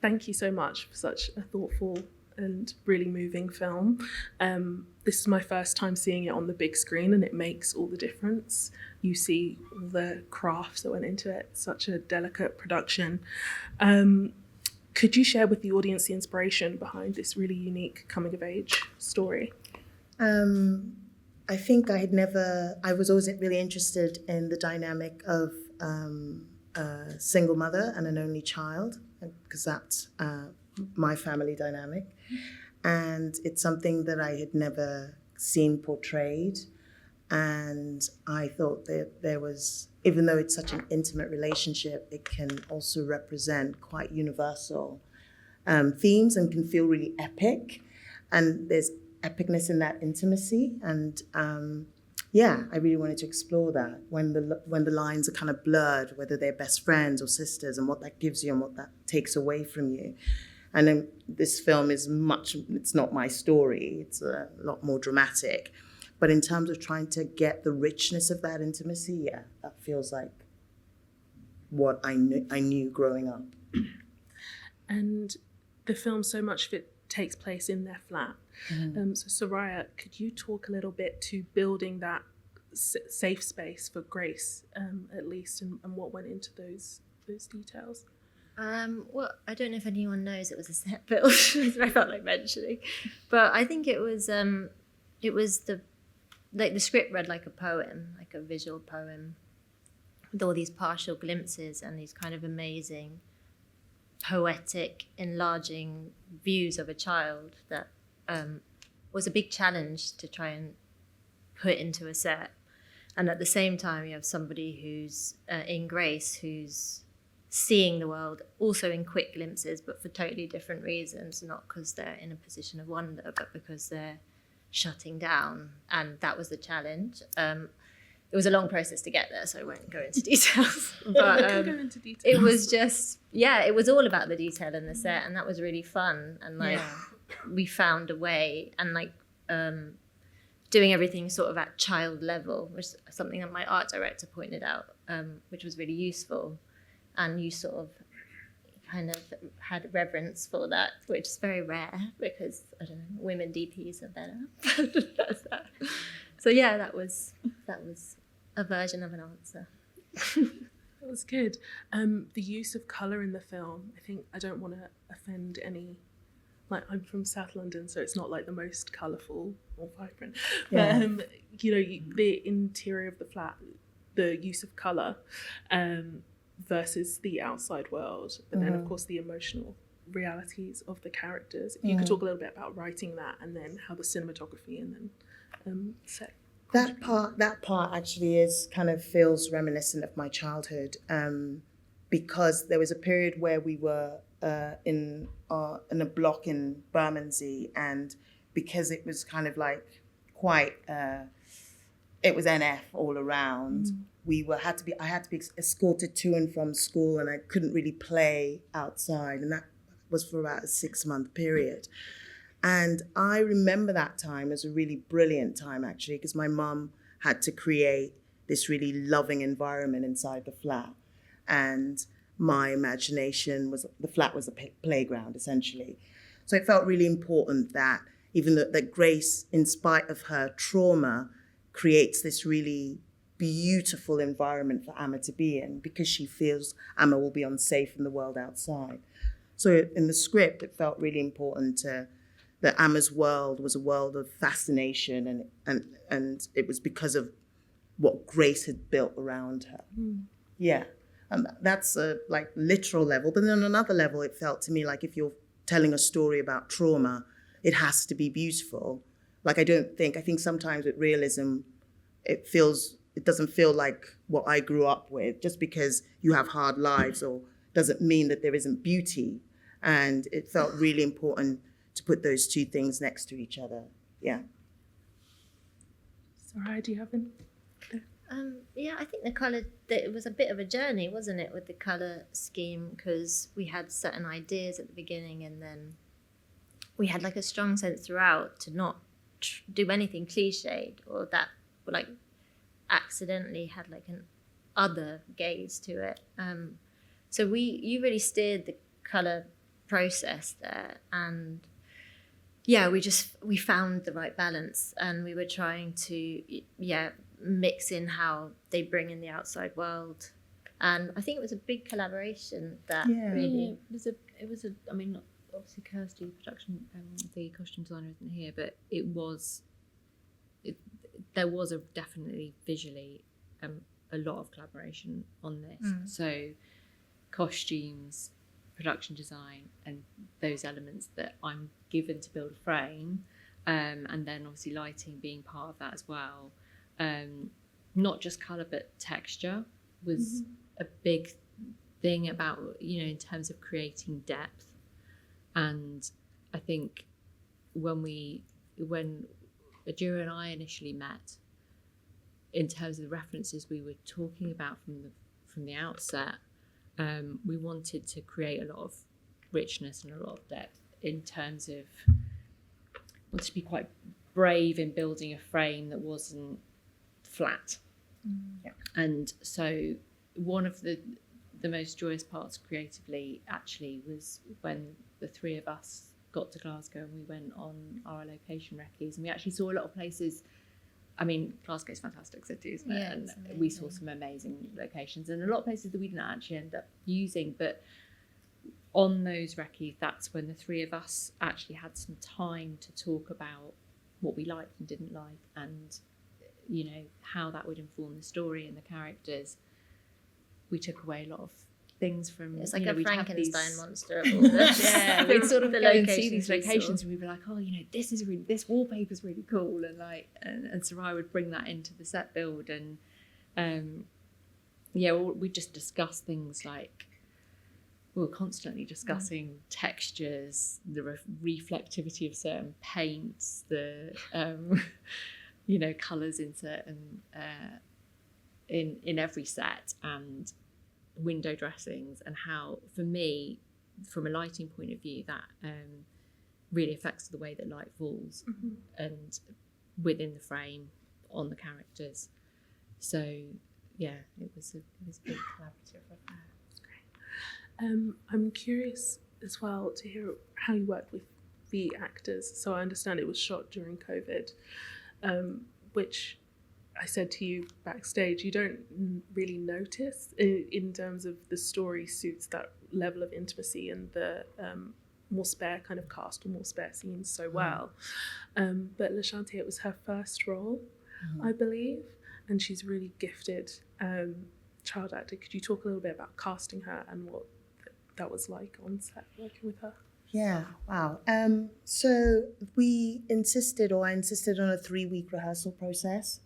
Thank you so much for such a thoughtful and really moving film. This is my first time seeing it on the big screen, and it makes all the difference. You see all the crafts that went into it, such a delicate production. Could you share with the audience the inspiration behind this really unique coming of age story? I think I was always really interested in the dynamic of a single mother and an only child, because that's my family dynamic. And it's something that I had never seen portrayed. And I thought that there was, even though it's such an intimate relationship, it can also represent quite universal themes and can feel really epic. And there's epicness in that intimacy. And I really wanted to explore that when the lines are kind of blurred, whether they're best friends or sisters, and what that gives you and what that takes away from you. And then this film is it's not my story, it's a lot more dramatic. But in terms of trying to get the richness of that intimacy, that feels like what I knew growing up. And the film, so much of it takes place in their flat. Mm-hmm. So Soraya, could you talk a little bit to building that safe space for Grace, at least, and what went into those details? Well, I don't know if anyone knows it was a set build, I felt like mentioning, but I think it was the script read like a poem, like a visual poem, with all these partial glimpses and these kind of amazing, poetic, enlarging views of a child that was a big challenge to try and put into a set. And at the same time, you have somebody who's in Grace, who's seeing the world also in quick glimpses, but for totally different reasons, not because they're in a position of wonder, but because they're shutting down. And that was the challenge. It was a long process to get there, so I won't go into details. But go into details. It was just, it was all about the detail in the set, and that was really fun. And we found a way, and doing everything sort of at child level, which is something that my art director pointed out, which was really useful. And you sort of kind of had reverence for that, which is very rare because, I don't know, women DPs are better. That's that. So that was a version of an answer. That was good. The use of colour in the film, I don't want to offend any, I'm from South London, so it's not like the most colourful or vibrant. Yeah. But, the interior of the flat, the use of colour, versus the outside world, but then of course the emotional realities of the characters. If you could talk a little bit about writing that, and then how the cinematography and then set. That part actually feels reminiscent of my childhood, because there was a period where we were in a block in Bermondsey, and because it was kind of like quite it was NF all around. I had to be escorted to and from school, and I couldn't really play outside, and that was for about a 6-month period. And I remember that time as a really brilliant time, actually, because my mum had to create this really loving environment inside the flat, and my imagination the flat was a playground, essentially. So it felt really important that even that Grace, in spite of her trauma, creates this really beautiful environment for Amma to be in, because she feels Amma will be unsafe in the world outside. So in the script, it felt really important that Amma's world was a world of fascination, and it was because of what Grace had built around her. Yeah, and that's a literal level. But then on another level, it felt to me like if you're telling a story about trauma, it has to be beautiful. I think sometimes with realism, it doesn't feel like what I grew up with. Just because you have hard lives or doesn't mean that there isn't beauty. And it felt really important to put those two things next to each other. Yeah. Soraya, do you have any? I think the colour, it was a bit of a journey, wasn't it, with the colour scheme, because we had certain ideas at the beginning, and then we had a strong sense throughout to not do anything cliched or that accidentally had an other gaze to it. So you really steered the colour process there. And yeah, we found the right balance, and we were trying to mix in how they bring in the outside world. And I think it was a big collaboration that really. It was a. I mean, obviously Kirsty, the costume designer, isn't here, but there was definitely visually a lot of collaboration on this. So costumes, production design, and those elements that I'm given to build a frame, and then obviously lighting being part of that as well. Not just colour but texture was a big thing about, in terms of creating depth. And I think when Adura and I initially met, in terms of the references we were talking about from the outset, we wanted to create a lot of richness and a lot of depth in terms of, wanted to be quite brave in building a frame that wasn't flat. And so one of the most joyous parts creatively actually was when the three of us got to Glasgow and we went on our location recce's, and we actually saw a lot of places. I mean, Glasgow's a fantastic city, isn't it? Yeah, and it's we saw some amazing locations and a lot of places that we didn't actually end up using. But on those recce's, that's when the three of us actually had some time to talk about what we liked and didn't like, and how that would inform the story and the characters. We took away a lot of things from. It's like a we'd have Frankenstein these, monster of all this. yeah, we'd sort of the go and see these locations we locations, saw. and we'd be like, oh, this wallpaper's really cool, and and Sarai would bring that into the set build, and we just discuss things like, we were constantly discussing textures, the reflectivity of certain paints, the colours in certain in every set, and window dressings, and how, for me, from a lighting point of view, that really affects the way that light falls and within the frame on the characters. So yeah, it was a big collaborative affair. I'm curious as well to hear how you worked with the actors. So I understand it was shot during COVID, which I said to you backstage, you don't really notice in terms of the story suits that level of intimacy and the more spare kind of cast or more spare scenes so well. But Lashanti, it was her first role, I believe, and she's really gifted child actor. Could you talk a little bit about casting her and what that was like on set working with her? Yeah, wow. So I insisted on a 3-week rehearsal process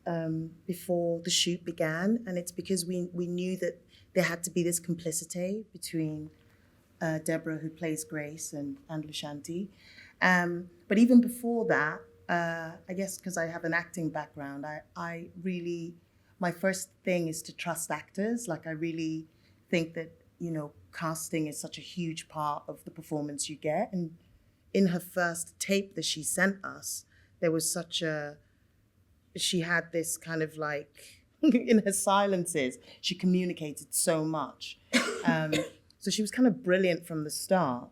before the shoot began. And it's because we knew that there had to be this complicity between Deborah, who plays Grace, and Lashanti. But even before that, I guess because I have an acting background, I really, my first thing is to trust actors. Like, I really think that, casting is such a huge part of the performance you get. And in her first tape that she sent us, there was she had this kind of like, in her silences, she communicated so much. So she was kind of brilliant from the start,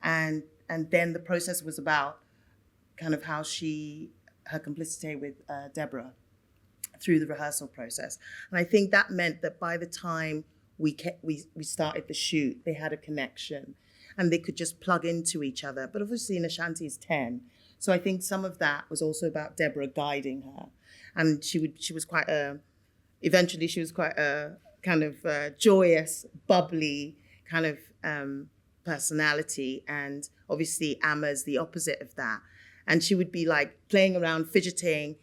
and then the process was about kind of how her complicity with Deborah through the rehearsal process. And I think that meant that by the time we started the shoot, they had a connection and they could just plug into each other. But obviously Ashanti is 10. So I think some of that was also about Deborah guiding her. And she was quite a kind of joyous, bubbly kind of personality. And obviously Amma's the opposite of that. And she would be like playing around, fidgeting.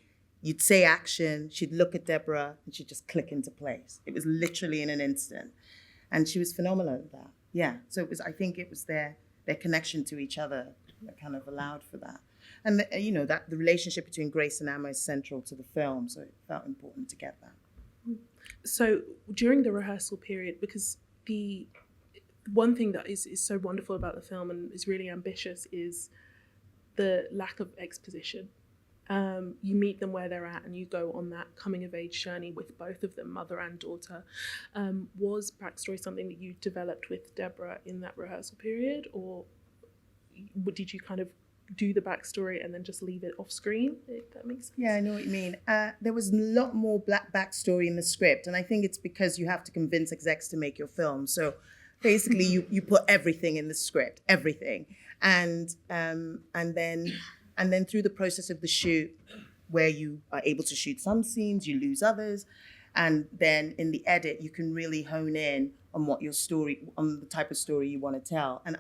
You'd say action, she'd look at Deborah, and she'd just click into place. It was literally in an instant. And she was phenomenal at that. Yeah, so I think it was their connection to each other that kind of allowed for that. And, that the relationship between Grace and Amma is central to the film, so it felt important to get that. So during the rehearsal period, because the one thing that is so wonderful about the film and is really ambitious is the lack of exposition. You meet them where they're at and you go on that coming of age journey with both of them, mother and daughter. Was backstory something that you developed with Deborah in that rehearsal period, or did you kind of do the backstory and then just leave it off screen, if that makes sense? Yeah, I know what you mean. There was a lot more black backstory in the script, and I think it's because you have to convince execs to make your film. So basically, you put everything in the script, everything, and then through the process of the shoot, where you are able to shoot some scenes, you lose others, and then in the edit, you can really hone in on what your story, on the type of story you want to tell. And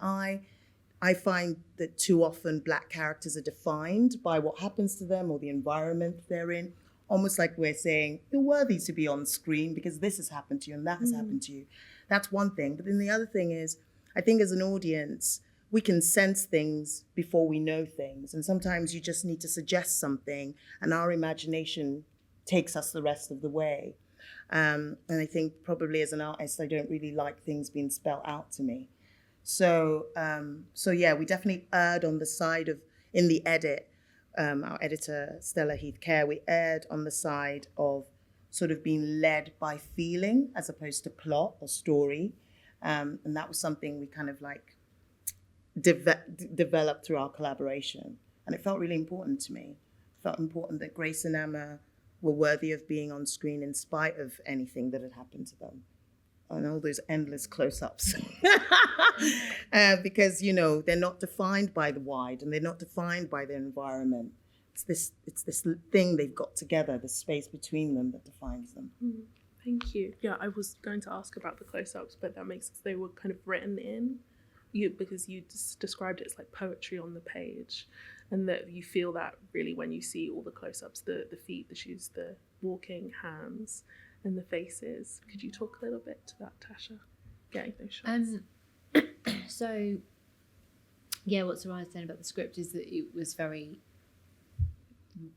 I find that too often Black characters are defined by what happens to them or the environment they're in, almost like we're saying, you're worthy to be on screen because this has happened to you and that has happened to you. That's one thing. But then the other thing is, I think as an audience, we can sense things before we know things. And sometimes you just need to suggest something and our imagination takes us the rest of the way. And I think probably as an artist, I don't really like things being spelled out to me. So yeah, we definitely erred on the side of, in the edit, our editor, Stella Heath-Kerr, we erred on the side of sort of being led by feeling as opposed to plot or story. And that was something we kind of like developed through our collaboration. And it felt really important to me. It felt important that Grace and Emma were worthy of being on screen in spite of anything that had happened to them. And all those endless close-ups. Because, you know, they're not defined by the wide and they're not defined by their environment. It's this thing they've got together, the space between them that defines them. Thank you. Yeah, I was going to ask about the close-ups, but that makes sense. They were kind of written in because you described it as like poetry on the page, and that you feel that really when you see all the close-ups, the feet, the shoes, the walking hands, and the faces. Could you talk a little bit to that, Tasha? Getting those shots. So, yeah, what Soraya was saying about the script is that it was very,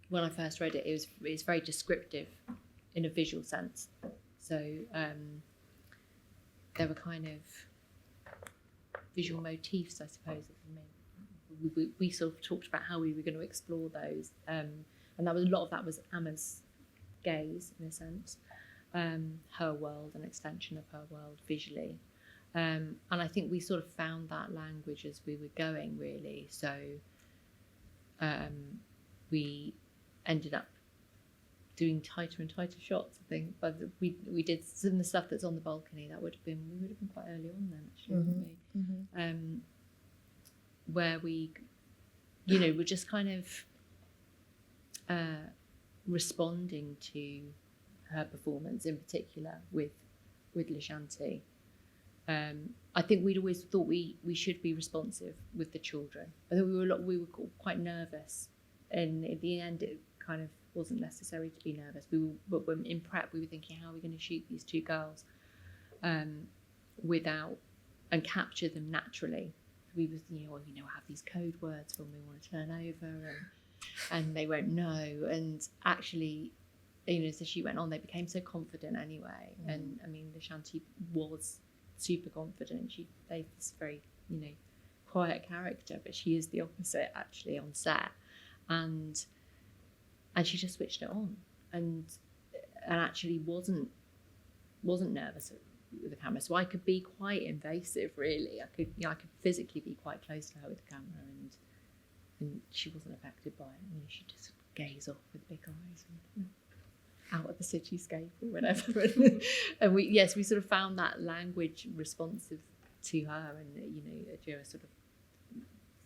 when I first read it, it's very descriptive in a visual sense. So there were kind of visual motifs, I suppose. We sort of talked about how we were going to explore those, and that was a lot of that was Emma's gaze in a sense. Her world, an extension of her world visually. And I think we sort of found that language as we were going, really. So we ended up doing tighter and tighter shots, I think. But we did some of the stuff that's on the balcony. We would have been quite early on then, actually, wouldn't we? Where we, you know, were just kind of responding to her performance in particular with Lishanti. I think we'd always thought we should be responsive with the children. I think we were quite nervous, and at the end it kind of wasn't necessary to be nervous. But when in prep we were thinking, how are we going to shoot these two girls without and capture them naturally? We was have these code words when we want to turn over, and they won't know, and actually, you know, as the shoot went on, they became so confident anyway. And I mean, Lishanti was super confident. She played this very, you know, quiet character, but she is the opposite actually on set, and she just switched it on, and actually wasn't nervous with the camera. So I could be quite invasive, really. I could physically be quite close to her with the camera, and she wasn't affected by it. You know, she just gaze off with big eyes and out of the cityscape or whatever. And we sort of found that language responsive to her, and you know, Adura sort of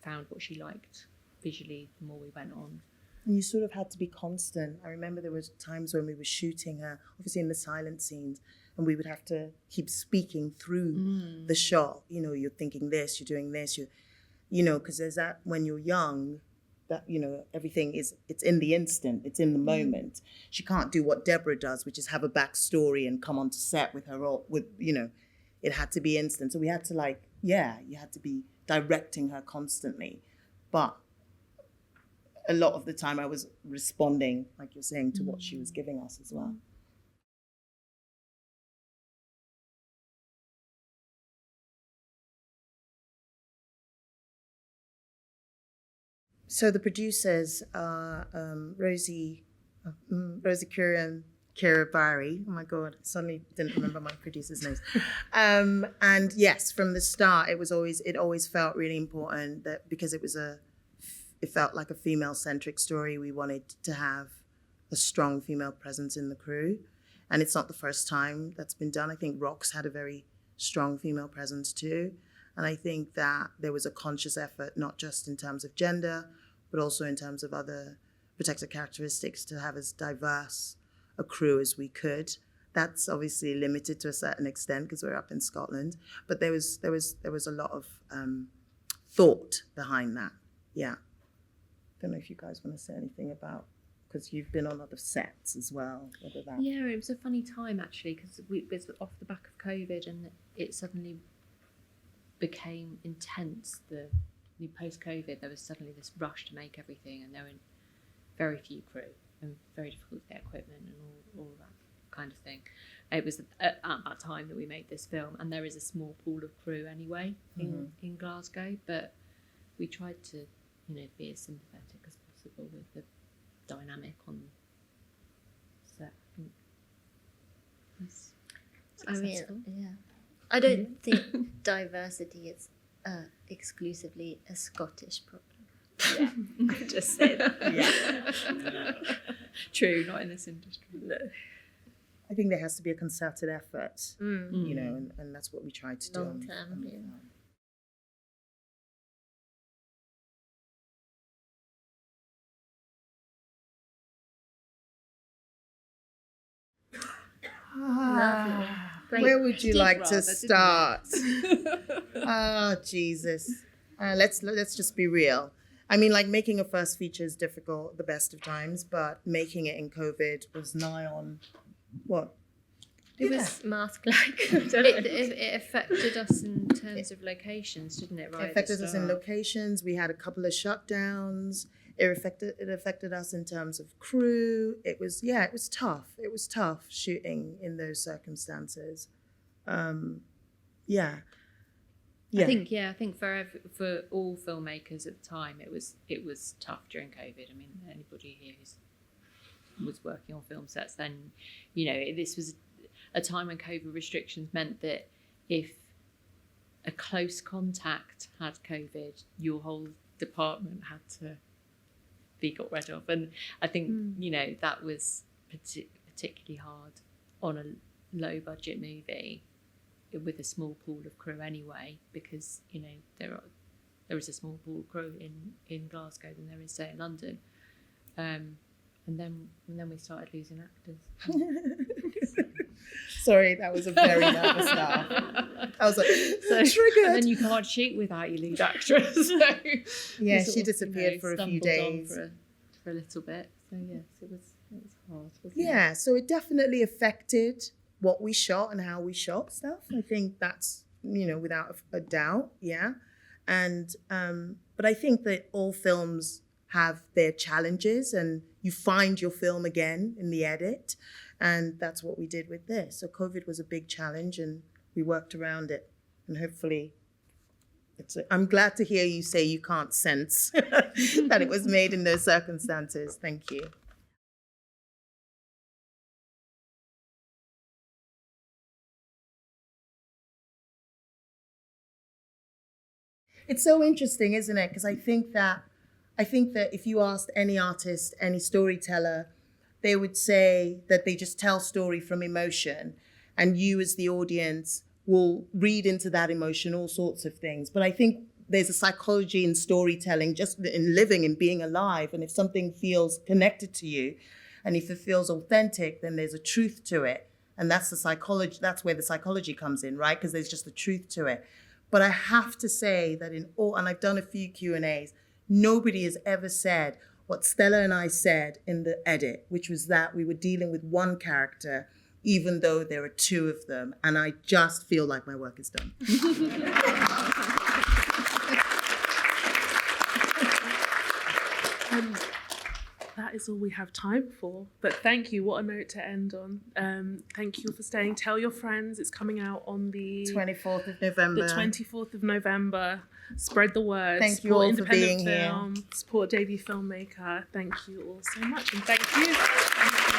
found what she liked visually the more we went on. And you sort of had to be constant. I remember there was times when we were shooting her, obviously in the silent scenes, and we would have to keep speaking through the shot. You know, you're thinking this, you're doing this, you know, because there's that when you're young, that, you know, everything it's in the instant, it's in the moment. She can't do what Deborah does, which is have a backstory and come onto set with her, you know, it had to be instant. So we had to you had to be directing her constantly. But a lot of the time I was responding, like you're saying, to what she was giving us as well. So the producers are Rosie Curran, Kira Barry. Oh my God, suddenly didn't remember my producers' names. And yes, from the start, it always felt really important that because it felt like a female-centric story. We wanted to have a strong female presence in the crew, and it's not the first time that's been done. I think Rox had a very strong female presence too, and I think that there was a conscious effort, not just in terms of gender, but also in terms of other protected characteristics, to have as diverse a crew as we could. That's obviously limited to a certain extent because we're up in Scotland, but there was a lot of thought behind that. Yeah. Don't know if you guys want to say anything about, because you've been on other sets as well. Whether that. Yeah, it was a funny time actually because it was off the back of COVID and it suddenly became intense. Post-COVID, there was suddenly this rush to make everything, and there were very few crew and very difficult to get equipment and all that kind of thing. It was at that time that we made this film, and there is a small pool of crew anyway in Glasgow, but we tried to, be as sympathetic as possible with the dynamic on set. I mean, yeah. I don't think diversity is exclusively a Scottish problem. Yeah, I just said that. Yeah. True, not in this industry. No. I think there has to be a concerted effort, and that's what we tried to do. Long term, yeah. Lovely. Great. Where would you like to rather, start? Oh, Jesus. Let's just be real. I mean, like, making a first feature is difficult at the best of times, but making it in COVID was nigh on what? It was mask-like. It affected us in terms of locations, didn't it? Right. It affected us in locations. We had a couple of shutdowns. It affected us in terms of crew. It was tough. It was tough shooting in those circumstances. Yeah. I think for all filmmakers at the time, it was tough during COVID. I mean, anybody here who was working on film sets then, this was a time when COVID restrictions meant that if a close contact had COVID, your whole department had to be got rid of. And I think, that was particularly hard on a low budget movie with a small pool of crew anyway, because, there is a small pool of crew in Glasgow than there is, say, in London. And then we started losing actors. Sorry, that was a very nervous laugh. I was like, triggered. And then you can't shoot without your lead actress. So yeah, she disappeared for a few days. For a little bit. So yes, it was hard. Wasn't it? So it definitely affected what we shot and how we shot stuff. I think that's, without a doubt. Yeah. And, but I think that all films have their challenges, and you find your film again in the edit. And that's what we did with this. So COVID was a big challenge, and we worked around it. And hopefully, I'm glad to hear you say you can't sense that it was made in those circumstances. Thank you. It's so interesting, isn't it? Because I think that if you asked any artist, any storyteller, they would say that they just tell story from emotion, and you as the audience will read into that emotion all sorts of things. But I think there's a psychology in storytelling, just in living and being alive. And if something feels connected to you, and if it feels authentic, then there's a truth to it. And that's the psychology. That's where the psychology comes in, right? Because there's just a truth to it. But I have to say that and I've done a few Q&As, nobody has ever said what Stella and I said in the edit, which was that we were dealing with one character, even though there are two of them. And I just feel like my work is done. That is all we have time for. But thank you. What a note to end on. Thank you for staying. Tell your friends. It's coming out on the 24th of November. The 24th of November. Spread the word. Thank you support all for independent being here. film. Support a debut filmmaker. Thank you all so much. And thank you.